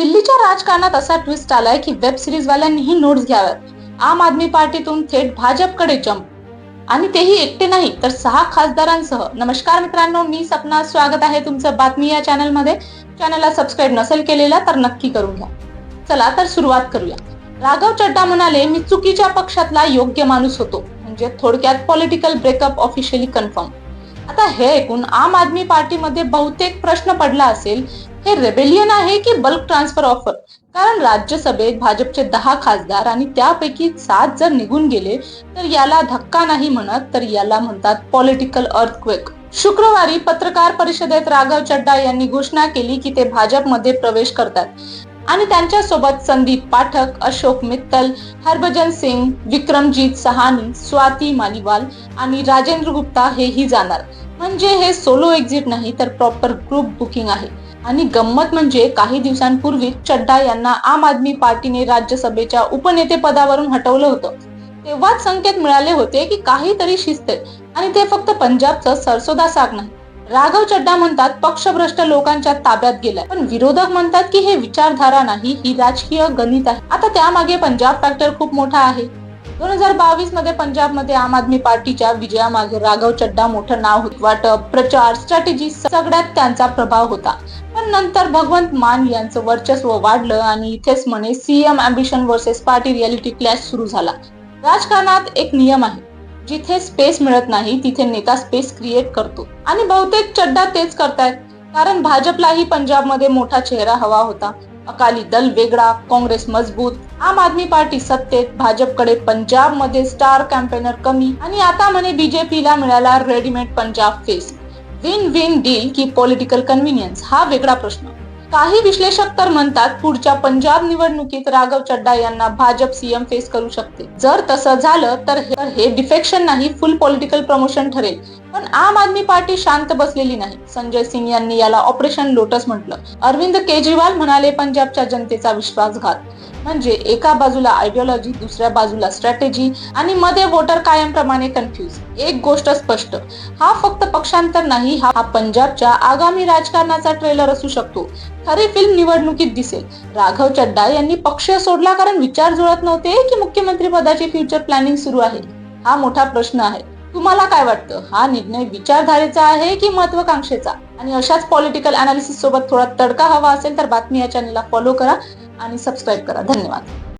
दिल्लीच्या राजकारणात असा ट्विस्ट आलाय की वेब सिरीज वाल्यांनीही नोट्स घ्याव्यात। आम आदमी पार्टीतून थेट भाजपकडे जंप आणि तेही एकटे नाही तर 6 खासदारांसह। नमस्कार मित्रांनो, मी सपना, स्वागत आहे तुमचं बातमी या चॅनल मध्ये। चॅनलला सबस्क्राईब नसेल केलेला तर नक्की करून घ्या। चला तर सुरुवात करूया। राघव चड्डा म्हणाले, मी चुकीच्या पक्षातला योग्य माणूस होतो, म्हणजे थोडक्यात पॉलिटिकल ब्रेकअप ऑफिशियली कन्फर्म। आता हे ऐकून आम आदमी पार्टीमध्ये बहुतेक प्रश्न पडला असेल, हे रेबेलियन आहे की बल्क ट्रान्सफर ऑफर? कारण राज्यसभेत भाजपचे 10 खासदार आणि त्यापैकी 7 जर निघून गेले तर याला धक्का नाही म्हणत, तर याला म्हणतात पॉलिटिकल अर्थक्वेक। शुक्रवारी पत्रकार परिषदेत राघव चड्डा यांनी घोषणा केली की ते भाजपमध्ये प्रवेश करतात आणि त्यांच्यासोबत संदीप पाठक, अशोक मित्तल, हरभजन सिंग, विक्रमजीत सहानी, स्वाती मालीवाल आणि राजेंद्र गुप्ता हेही जाणार। म्हणजे हे सोलो एक्झिट नाही तर प्रॉपर ग्रुप बुकिंग आहे। आणि गंमत म्हणजे काही दिवसांपूर्वी चड्डा यांना आम आदमी पार्टीने राज्यसभेच्या उपनेते पदावरून हटवलं होतं। तेव्हाच संकेत मिळाले होते की काहीतरी शिस्त आहे आणि ते फक्त पंजाबचं सरसोदा साग नाही। राघव चड्डा म्हणतात पक्षभ्रष्ट लोकांच्या ताब्यात गेलाय, पण विरोधक म्हणतात की हे विचारधारा नाही, ही राजकीय गणित आहे। आता त्यामागे पंजाब फॅक्टर खूप मोठा आहे। 2022 मध्ये पंजाबमध्ये आम आदमी पार्टीच्या विजयामागे राघव चड्डा मोठं नाव होतं। वाटप, प्रचार, स्ट्रॅटेजी सगळ्यात त्यांचा प्रभाव होता। पण नंतर भगवंत मान यांचं वर्चस्व वाढलं आणि इथेच म्हणे CM ambition versus party reality clash सुरू झाला। राजकारणात एक नियम आहे, जिथे स्पेस मिळत नाही तिथे नेता स्पेस क्रिएट करतो आणि बहुतेक चड्डा तेच करतायत। कारण भाजपलाही पंजाबमध्ये मोठा चेहरा हवा होता। अकाली दल वेगळा, काँग्रेस मजबूत, आम आदमी पार्टी सत्तेत, भाजपकडे पंजाबमध्ये स्टार कॅम्पेनर कमी आणि आता म्हणे बीजेपीला मिळाला readymade Punjab face. Win win deal की पॉलिटिकल कन्व्हिनियन्स, हा वेगळा प्रश्न। काही विश्लेषक तर म्हणतात पुढच्या पंजाब निवडणुकीत राघव चड्डा यांना भाजप सीएम फेस करू शकते। जर तसं झालं तर हे डिफेक्शन नाही, फुल पॉलिटिकल प्रमोशन ठरेल। पण आम आदमी पार्टी शांत बसलेली नाही। संजय सिंग यांनी याला ऑपरेशन लोटस म्हटलं। अरविंद केजरीवाल म्हणाले पंजाबच्या जनतेचा विश्वासघात। म्हणजे एका बाजूला आयडियोलॉजी, दुसऱ्या बाजूला स्ट्रॅटेजी आणि मध्ये वोटर कायमप्रमाणे कन्फ्यूज। एक गोष्ट स्पष्ट, हा फक्त पक्षांतर नाही, हा पंजाबच्या आगामी राजकारणाचा ट्रेलर असू शकतो। खरी फिल्म निवडणुकीत दिसेल। राघव चड्डा यांनी पक्ष सोडला कारण विचार जुळत नव्हते की मुख्यमंत्री पदाची फ्युचर प्लॅनिंग सुरू आहे? हा मोठा प्रश्न आहे। तुम्हाला काय वाटतं, हा निर्णय विचारधारेचा आहे की महत्वाकांक्षेचा? आणि अशाच पॉलिटिकल अनालिसिस सोबत थोडा तडका हवा असेल तर बातमी या चॅनलला फॉलो करा आणि सबस्क्राईब करा। धन्यवाद।